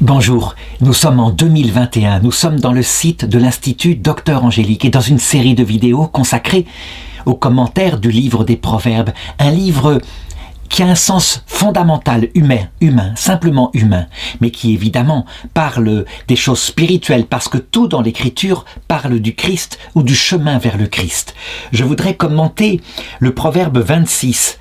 Bonjour, nous sommes en 2021, nous sommes dans le site de l'Institut Docteur Angélique et dans une série de vidéos consacrées aux commentaires du livre des Proverbes, un livre qui a un sens fondamental humain, simplement humain, mais qui évidemment parle des choses spirituelles parce que tout dans l'écriture parle du Christ ou du chemin vers le Christ. Je voudrais commenter le Proverbe 26,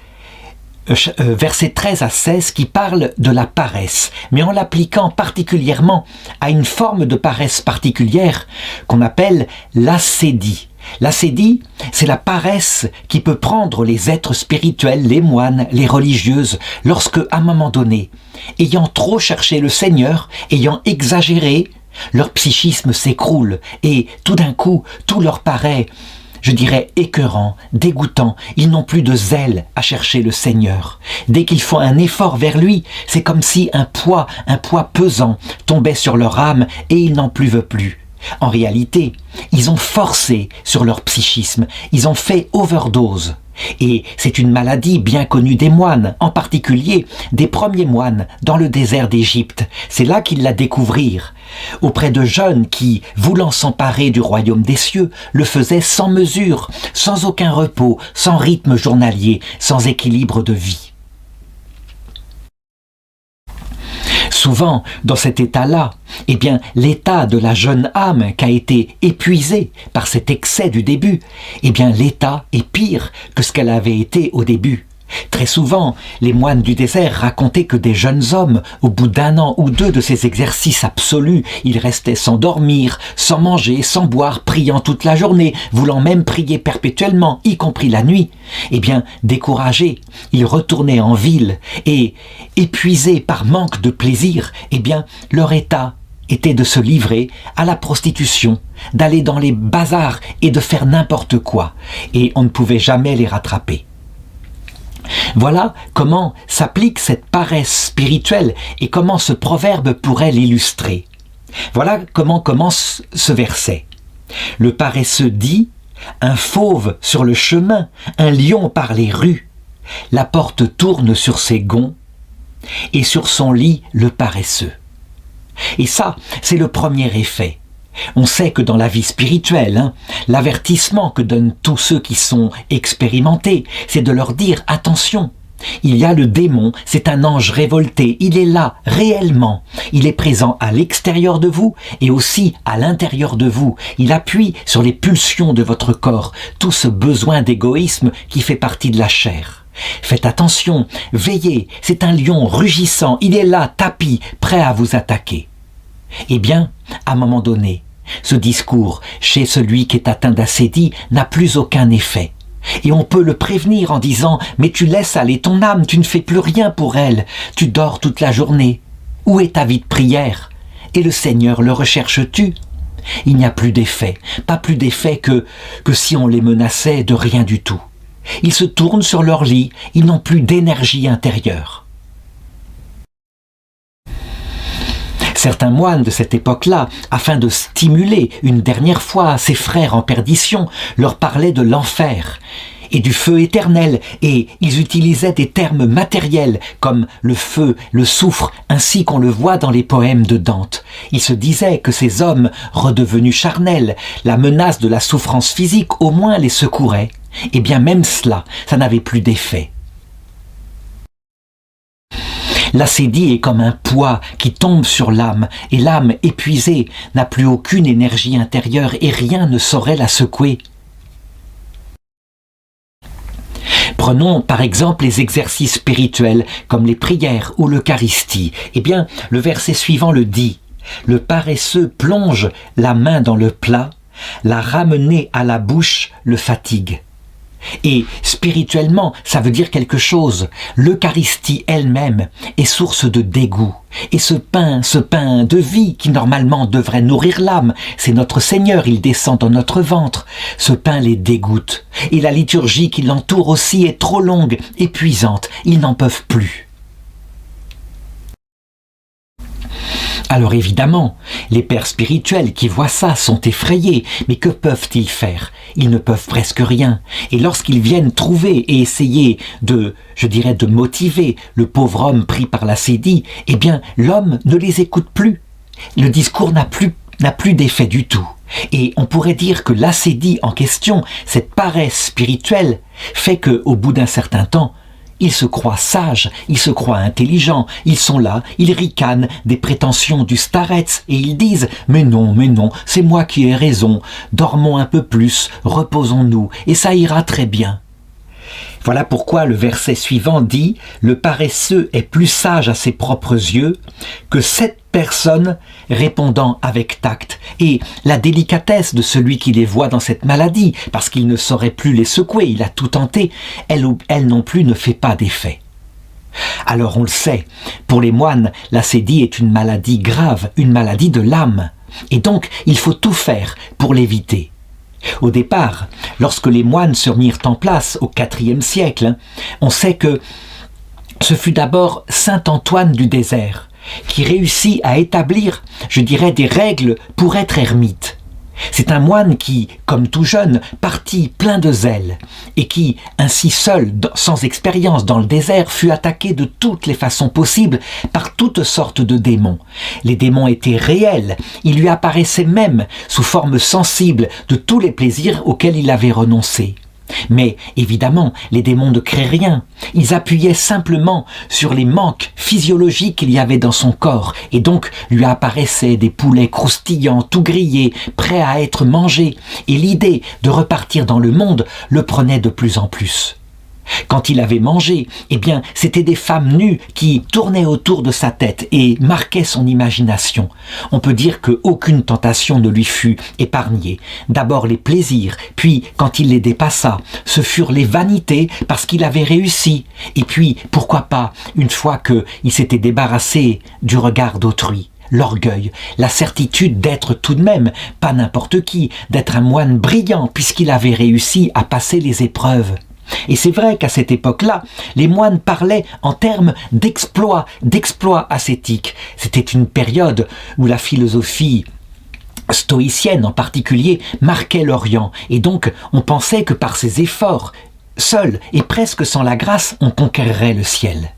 versets 13 à 16 qui parle de la paresse, mais en l'appliquant particulièrement à une forme de paresse particulière qu'on appelle l'ascédie. L'ascédie, c'est la paresse qui peut prendre les êtres spirituels, les moines, les religieuses, lorsque, à un moment donné, ayant trop cherché le Seigneur, ayant exagéré, leur psychisme s'écroule et tout d'un coup, tout leur paraît, je dirais, écœurant, dégoûtant. Ils n'ont plus de zèle à chercher le Seigneur. Dès qu'ils font un effort vers lui, c'est comme si un poids pesant tombait sur leur âme et ils n'en peuvent plus. En réalité, ils ont forcé sur leur psychisme, ils ont fait overdose. Et c'est une maladie bien connue des moines, en particulier des premiers moines dans le désert d'Égypte. C'est là qu'ils la découvrirent, auprès de jeunes qui, voulant s'emparer du royaume des cieux, le faisaient sans mesure, sans aucun repos, sans rythme journalier, sans équilibre de vie. Souvent, dans cet état-là, l'état de la jeune âme qui a été épuisée par cet excès du début, l'état est pire que ce qu'elle avait été au début. Très souvent, les moines du désert racontaient que des jeunes hommes, au bout d'1 an ou 2 de ces exercices absolus, ils restaient sans dormir, sans manger, sans boire, priant toute la journée, voulant même prier perpétuellement, y compris la nuit. Découragés, ils retournaient en ville et, épuisés par manque de plaisir, leur état était de se livrer à la prostitution, d'aller dans les bazars et de faire n'importe quoi. Et on ne pouvait jamais les rattraper. Voilà comment s'applique cette paresse spirituelle et comment ce proverbe pourrait l'illustrer. Voilà comment commence ce verset. Le paresseux dit, un fauve sur le chemin, un lion par les rues. La porte tourne sur ses gonds et sur son lit le paresseux. Et ça, c'est le premier effet. On sait que dans la vie spirituelle, l'avertissement que donnent tous ceux qui sont expérimentés, c'est de leur dire « Attention, il y a le démon, c'est un ange révolté, il est là, réellement. Il est présent à l'extérieur de vous et aussi à l'intérieur de vous. Il appuie sur les pulsions de votre corps, tout ce besoin d'égoïsme qui fait partie de la chair. Faites attention, veillez, c'est un lion rugissant, il est là, tapi, prêt à vous attaquer. » À un moment donné, ce discours, chez celui qui est atteint d'ascédie, n'a plus aucun effet. Et on peut le prévenir en disant « Mais tu laisses aller ton âme, tu ne fais plus rien pour elle, tu dors toute la journée. Où est ta vie de prière? Et le Seigneur, le recherches-tu » Il n'y a plus d'effet, pas plus d'effet que si on les menaçait de rien du tout. Ils se tournent sur leur lit, ils n'ont plus d'énergie intérieure. Certains moines de cette époque-là, afin de stimuler une dernière fois ces frères en perdition, leur parlaient de l'enfer et du feu éternel, et ils utilisaient des termes matériels comme le feu, le soufre, ainsi qu'on le voit dans les poèmes de Dante. Ils se disaient que ces hommes, redevenus charnels, la menace de la souffrance physique au moins les secourait. Même cela, ça n'avait plus d'effet. L'ascédie est comme un poids qui tombe sur l'âme, et l'âme épuisée n'a plus aucune énergie intérieure et rien ne saurait la secouer. Prenons par exemple les exercices spirituels comme les prières ou l'Eucharistie. Le verset suivant le dit « Le paresseux plonge la main dans le plat, la ramener à la bouche le fatigue ». Et spirituellement, ça veut dire quelque chose. L'Eucharistie elle-même est source de dégoût. Et ce pain de vie qui normalement devrait nourrir l'âme, c'est notre Seigneur, il descend dans notre ventre. Ce pain les dégoûte. Et la liturgie qui l'entoure aussi est trop longue, épuisante. Ils n'en peuvent plus. Alors évidemment, les pères spirituels qui voient ça sont effrayés, mais que peuvent-ils faire? Ils ne peuvent presque rien. Et lorsqu'ils viennent trouver et essayer de motiver le pauvre homme pris par l'acédie, eh bien l'homme ne les écoute plus. Le discours n'a plus d'effet du tout. Et on pourrait dire que l'acédie en question, cette paresse spirituelle, fait qu'au bout d'un certain temps, ils se croient sages, ils se croient intelligents, ils sont là, ils ricanent des prétentions du starets et ils disent « Mais non, c'est moi qui ai raison, dormons un peu plus, reposons-nous et ça ira très bien. » Voilà pourquoi le verset suivant dit « Le paresseux est plus sage à ses propres yeux que 7 personnes répondant avec tact. » Et la délicatesse de celui qui les voit dans cette maladie, parce qu'il ne saurait plus les secouer, il a tout tenté, elle non plus ne fait pas d'effet. Alors on le sait, pour les moines, l'acédie est une maladie grave, une maladie de l'âme. Et donc il faut tout faire pour l'éviter. Au départ, lorsque les moines se mirent en place au IVe siècle, on sait que ce fut d'abord saint Antoine du désert qui réussit à établir, des règles pour être ermite. C'est un moine qui, comme tout jeune, partit plein de zèle et qui, ainsi seul, sans expérience dans le désert, fut attaqué de toutes les façons possibles par toutes sortes de démons. Les démons étaient réels, ils lui apparaissaient même sous forme sensible de tous les plaisirs auxquels il avait renoncé. Mais évidemment, les démons ne créent rien. Ils appuyaient simplement sur les manques physiologiques qu'il y avait dans son corps et donc lui apparaissaient des poulets croustillants, tout grillés, prêts à être mangés. Et l'idée de repartir dans le monde le prenait de plus en plus. Quand il avait mangé, c'était des femmes nues qui tournaient autour de sa tête et marquaient son imagination. On peut dire qu'aucune tentation ne lui fut épargnée. D'abord les plaisirs, puis quand il les dépassa, ce furent les vanités parce qu'il avait réussi. Et puis, pourquoi pas, une fois qu'il s'était débarrassé du regard d'autrui. L'orgueil, la certitude d'être tout de même pas n'importe qui, d'être un moine brillant puisqu'il avait réussi à passer les épreuves. Et c'est vrai qu'à cette époque-là, les moines parlaient en termes d'exploits ascétiques. C'était une période où la philosophie stoïcienne en particulier marquait l'Orient. Et donc, on pensait que par ses efforts, seuls et presque sans la grâce, on conquerrait le ciel.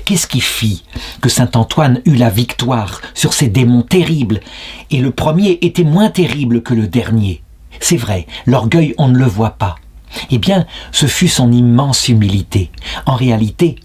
Qu'est-ce qui fit que saint Antoine eut la victoire sur ces démons terribles? Et le premier était moins terrible que le dernier. C'est vrai, l'orgueil, on ne le voit pas. Ce fut son immense humilité. En réalité,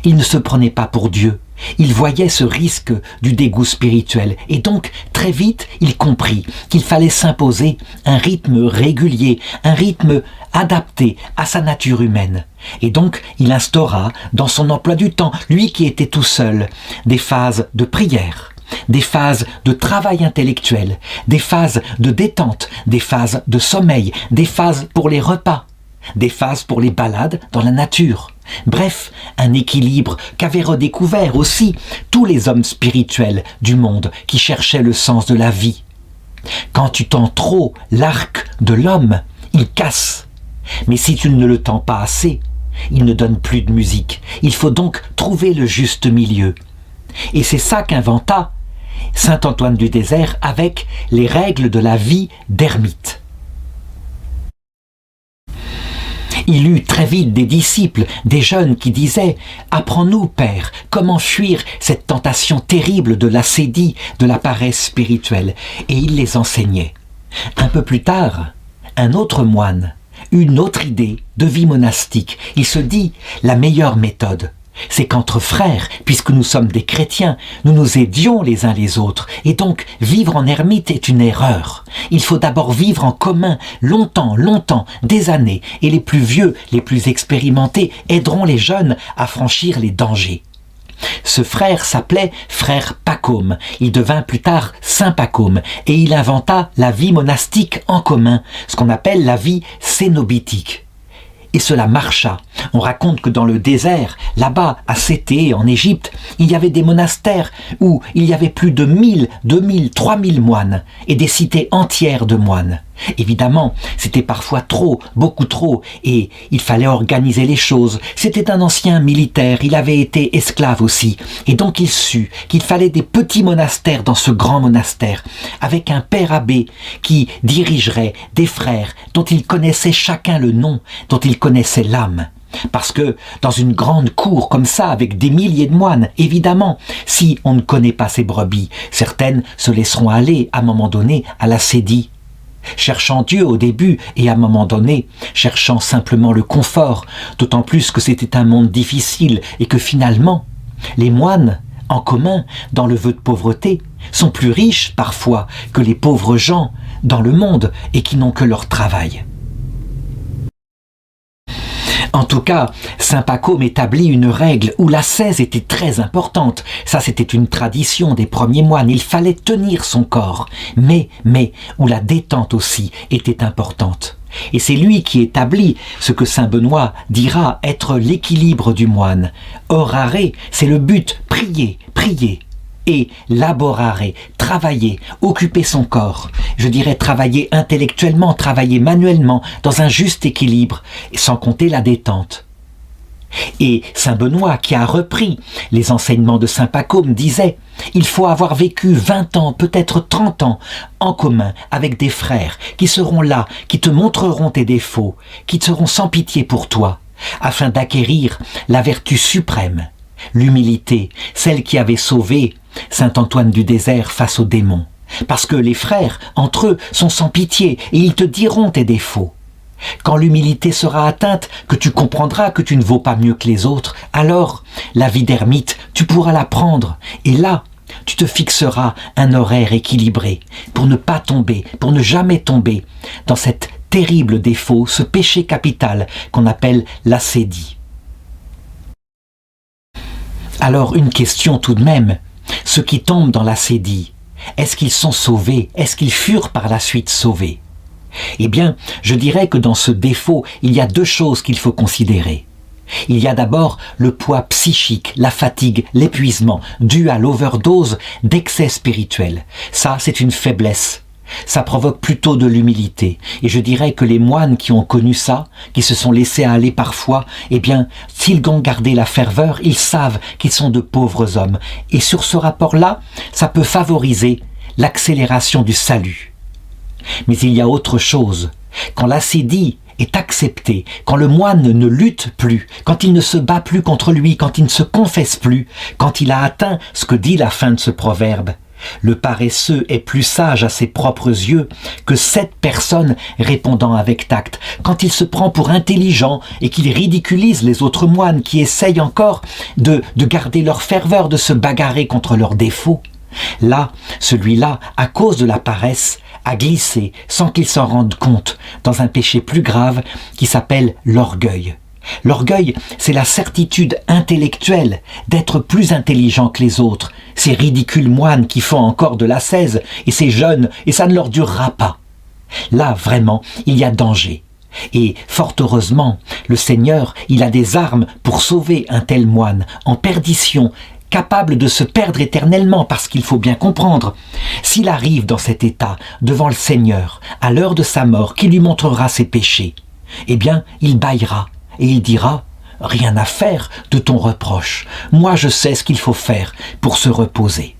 il ne se prenait pas pour Dieu. Il voyait ce risque du dégoût spirituel et donc, très vite, il comprit qu'il fallait s'imposer un rythme régulier, un rythme adapté à sa nature humaine. Et donc, il instaura dans son emploi du temps, lui qui était tout seul, des phases de prière, des phases de travail intellectuel, des phases de détente, des phases de sommeil, des phases pour les repas, des phases pour les balades dans la nature. Bref, un équilibre qu'avaient redécouvert aussi tous les hommes spirituels du monde qui cherchaient le sens de la vie. Quand tu tends trop l'arc de l'homme, il casse. Mais si tu ne le tends pas assez, il ne donne plus de musique. Il faut donc trouver le juste milieu. Et c'est ça qu'inventa saint Antoine du désert avec les règles de la vie d'ermite. Il eut très vite des disciples, des jeunes qui disaient « Apprends-nous, Père, comment fuir cette tentation terrible de l'acédie, de la paresse spirituelle ?» Et il les enseignait. Un peu plus tard, un autre moine eut une autre idée de vie monastique. Il se dit « La meilleure méthode, c'est qu'entre frères, puisque nous sommes des chrétiens, nous nous aidions les uns les autres. Et donc, vivre en ermite est une erreur. Il faut d'abord vivre en commun, longtemps, des années. Et les plus vieux, les plus expérimentés, aideront les jeunes à franchir les dangers. » Ce frère s'appelait frère Pacôme. Il devint plus tard saint Pacôme. Et il inventa la vie monastique en commun, ce qu'on appelle la vie cénobitique. Et cela marcha. On raconte que dans le désert, là-bas, à Sété, en Égypte, il y avait des monastères où il y avait plus de 1000, 2000, 3000 moines et des cités entières de moines. Évidemment, c'était parfois trop, beaucoup trop, et il fallait organiser les choses. C'était un ancien militaire, il avait été esclave aussi, et donc il sut qu'il fallait des petits monastères dans ce grand monastère, avec un père abbé qui dirigerait des frères dont il connaissait chacun le nom, dont il connaissait l'âme. Parce que dans une grande cour comme ça, avec des milliers de moines, évidemment, si on ne connaît pas ces brebis, certaines se laisseront aller à un moment donné à la sédie. Cherchant Dieu au début et à un moment donné, cherchant simplement le confort, d'autant plus que c'était un monde difficile et que finalement, les moines, en commun, dans le vœu de pauvreté, sont plus riches parfois que les pauvres gens dans le monde et qui n'ont que leur travail. En tout cas, saint Pacôme établit une règle où l'ascèse était très importante. Ça, c'était une tradition des premiers moines. Il fallait tenir son corps, mais où la détente aussi était importante. Et c'est lui qui établit ce que saint Benoît dira être l'équilibre du moine. Orare, c'est le but, prier, prier. Et laborare, travailler, occuper son corps. Je dirais travailler intellectuellement, travailler manuellement, dans un juste équilibre, sans compter la détente. Et saint Benoît, qui a repris les enseignements de saint Pacôme, disait « Il faut avoir vécu 20 ans, peut-être 30 ans, en commun avec des frères qui seront là, qui te montreront tes défauts, qui seront sans pitié pour toi, afin d'acquérir la vertu suprême, l'humilité, celle qui avait sauvé saint Antoine du désert face aux démons. Parce que les frères, entre eux, sont sans pitié et ils te diront tes défauts. Quand l'humilité sera atteinte, que tu comprendras que tu ne vaux pas mieux que les autres, alors la vie d'ermite, tu pourras la prendre. Et là, tu te fixeras un horaire équilibré pour ne pas tomber, pour ne jamais tomber dans cet terrible défaut, ce péché capital qu'on appelle l'ascédie. Alors une question tout de même. Ceux qui tombent dans l'ascédie, est-ce qu'ils sont sauvés? Est-ce qu'ils furent par la suite sauvés? Eh bien, je dirais que dans ce défaut, il y a deux choses qu'il faut considérer. Il y a d'abord le poids psychique, la fatigue, l'épuisement, dû à l'overdose d'excès spirituel. Ça, c'est une faiblesse. Ça provoque plutôt de l'humilité. Et je dirais que les moines qui ont connu ça, qui se sont laissés aller parfois, eh bien, s'ils ont gardé la ferveur, ils savent qu'ils sont de pauvres hommes. Et sur ce rapport-là, ça peut favoriser l'accélération du salut. Mais il y a autre chose. Quand l'ascédie est acceptée, quand le moine ne lutte plus, quand il ne se bat plus contre lui, quand il ne se confesse plus, quand il a atteint ce que dit la fin de ce proverbe, le paresseux est plus sage à ses propres yeux que 7 personnes répondant avec tact. Quand il se prend pour intelligent et qu'il ridiculise les autres moines qui essayent encore de garder leur ferveur, de se bagarrer contre leurs défauts, là, celui-là, à cause de la paresse, a glissé sans qu'il s'en rende compte dans un péché plus grave qui s'appelle l'orgueil. L'orgueil, c'est la certitude intellectuelle d'être plus intelligent que les autres, ces ridicules moines qui font encore de l'ascèse, et ces jeunes, et ça ne leur durera pas. Là, vraiment, il y a danger. Et fort heureusement, le Seigneur, il a des armes pour sauver un tel moine en perdition, capable de se perdre éternellement, parce qu'il faut bien comprendre, s'il arrive dans cet état devant le Seigneur, à l'heure de sa mort, qui lui montrera ses péchés, eh bien, il bâillera. Et il dira « Rien à faire de ton reproche. Moi, je sais ce qu'il faut faire pour se reposer. »